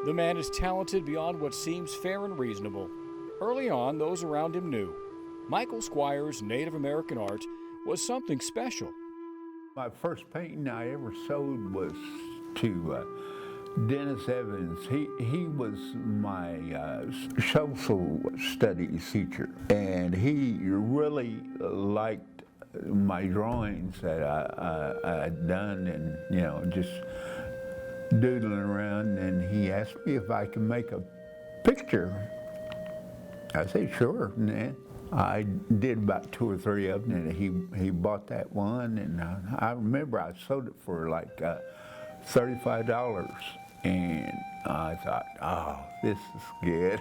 The man is talented beyond what seems fair and reasonable. Early on, those around him knew. Michael Squire's Native American art was something special. My first painting I ever sold was to Dennis Evans. He was my social studies teacher, and he really liked my drawings that I had done, and just doodling around, and he asked me if I could make a picture. I said, sure. And I did about 2 or 3 of them, and he bought that one, and I remember I sold it for like $35, and I thought, oh, this is good.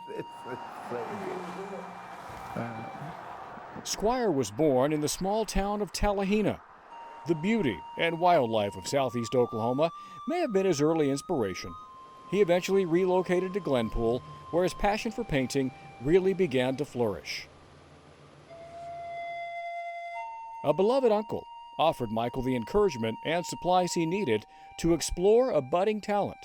This is so good. Squire was born in the small town of Talahena. The beauty and wildlife of southeast Oklahoma may have been his early inspiration. He eventually relocated to Glenpool, where his passion for painting really began to flourish. A beloved uncle offered Michael the encouragement and supplies he needed to explore a budding talent.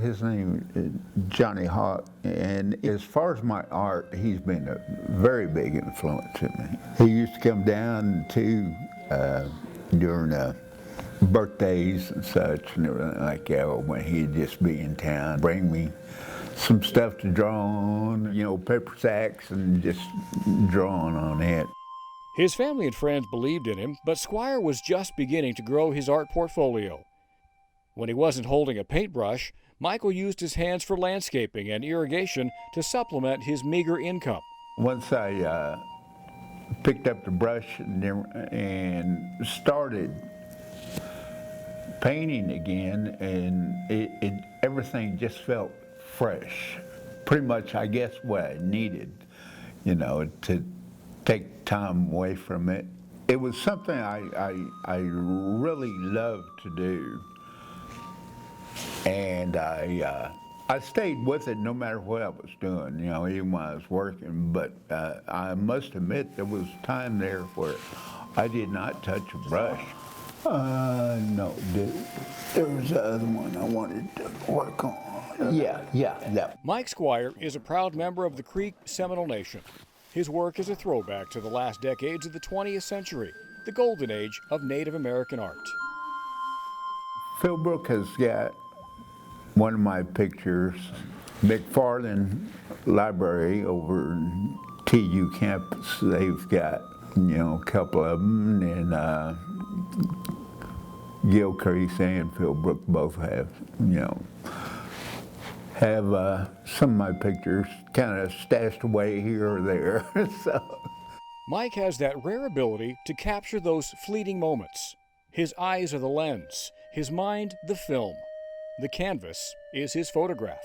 His name is Johnny Hawk, and as far as my art, he's been a very big influence in me. He used to come down to during birthdays and such and everything like that, when he'd just be in town, bring me some stuff to draw on, paper sacks, and just drawing on it. His family and friends believed in him, but Squire was just beginning to grow his art portfolio. When he wasn't holding a paintbrush, Michael used his hands for landscaping and irrigation to supplement his meager income. Once I picked up the brush and started painting again, and everything just felt fresh. Pretty much, I guess, what I needed, to take time away from it. It was something I really loved to do, and I stayed with it no matter what I was doing, even when I was working. But I must admit, there was time there where I did not touch a brush. No, there was the other one I wanted to work on. Yeah. Mike Squire is a proud member of the Creek Seminole Nation. His work is a throwback to the last decades of the 20th century, the golden age of Native American art. Philbrook has got one of my pictures. McFarland Library over in TU campus, they've got, a couple of them, and Gilcrease and Philbrook both have, some of my pictures kind of stashed away here or there. So Mike has that rare ability to capture those fleeting moments. His eyes are the lens, his mind the film. The canvas is his photograph.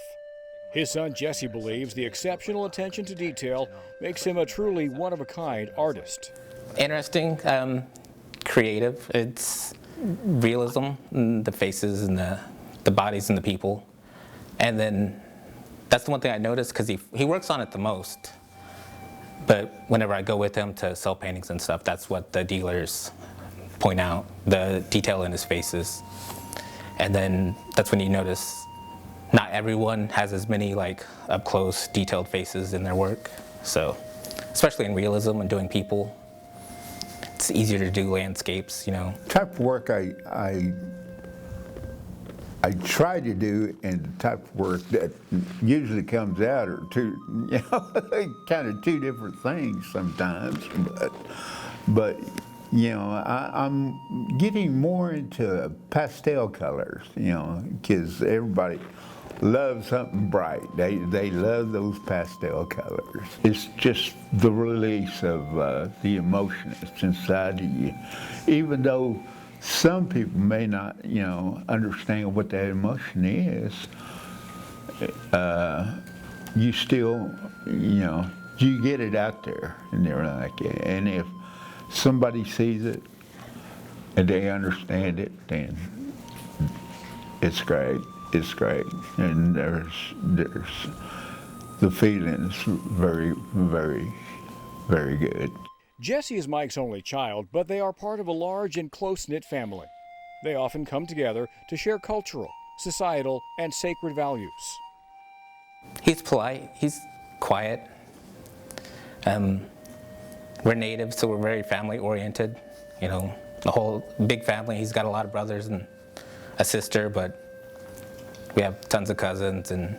His son Jesse believes the exceptional attention to detail makes him a truly one-of-a-kind artist. Interesting, creative. It's realism, the faces and the bodies and the people. And then that's the one thing I noticed, because he works on it the most. But whenever I go with him to sell paintings and stuff, that's what the dealers point out, the detail in his faces. And then that's when you notice not everyone has as many up close detailed faces in their work. So especially in realism and doing people, it's easier to do landscapes, Type of work I try to do, and the type of work that usually comes out are two, kind of two different things sometimes. But I'm getting more into pastel colors, because everybody loves something bright. They love those pastel colors. It's just the release of the emotion that's inside of you, even though some people may not, understand what that emotion is. You still, you get it out there, and everything like that. And if somebody sees it and they understand it, then it's great. It's great, and there's the feeling is very, very, very good. Jesse is Mike's only child, but they are part of a large and close-knit family. They often come together to share cultural, societal, and sacred values. He's polite, he's quiet. We're native, so we're very family oriented. You know, the whole big family. He's got a lot of brothers and a sister, but we have tons of cousins, and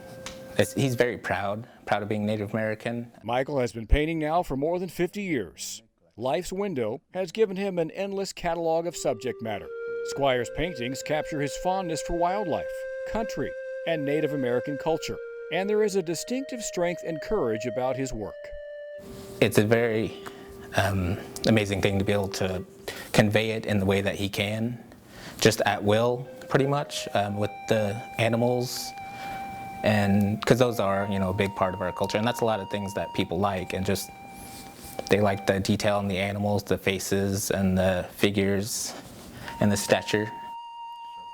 he's very proud of being Native American. Michael has been painting now for more than 50 years. Life's window has given him an endless catalog of subject matter. Squire's paintings capture his fondness for wildlife, country, and Native American culture. And there is a distinctive strength and courage about his work. It's a very amazing thing to be able to convey it in the way that he can, just at will, pretty much, with the animals, and because those are, you know, a big part of our culture, and that's a lot of things that people like, and just they like the detail in the animals, the faces, and the figures, and the stature.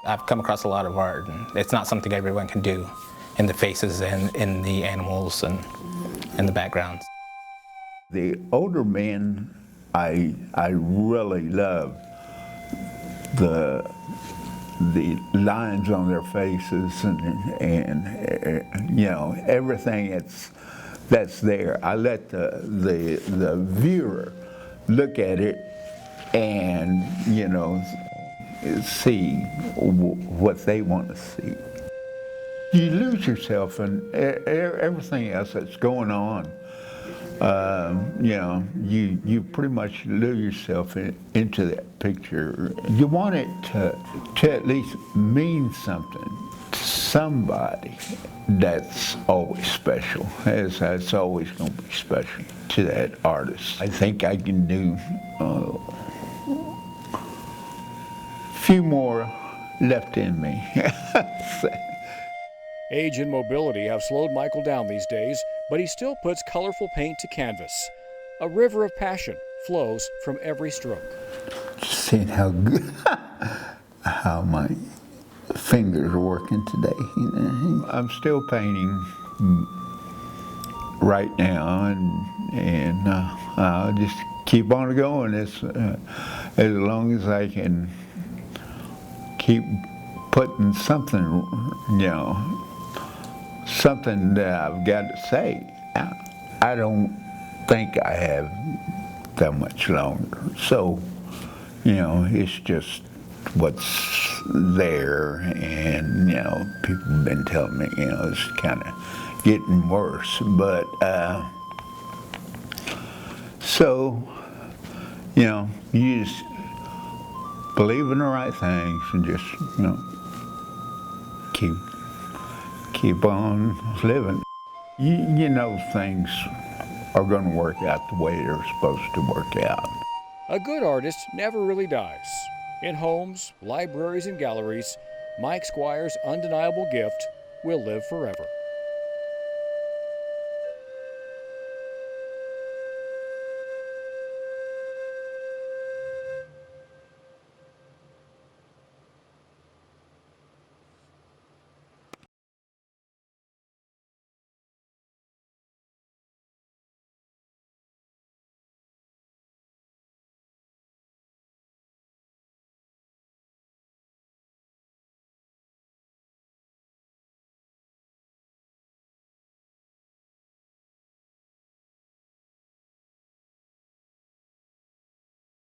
I've come across a lot of art, and it's not something everyone can do, in the faces and in the animals and in the backgrounds. The older men, I really love the lines on their faces and you know, everything that's there. I let the viewer look at it and, you know, see what they want to see. You lose yourself in everything else that's going on. You know, you pretty much lose yourself into that picture. You want it to at least mean something to somebody that's always special. It's always going to be special to that artist. I think I can do a few more left in me. Age and mobility have slowed Michael down these days, but he still puts colorful paint to canvas. A river of passion flows from every stroke. Seeing how good, how my fingers are working today. You know? I'm still painting right now, and I'll just keep on going as long as I can keep putting something, you know, something that I've got to say. I don't think I have that much longer. So, you know, it's just what's there, and, you know, people have been telling me, you know, it's kind of getting worse. But, so, you know, you just believe in the right things and just, you know, keep on living. You know things are going to work out the way they're supposed to work out. A good artist never really dies. In homes, libraries, and galleries, Mike Squire's undeniable gift will live forever.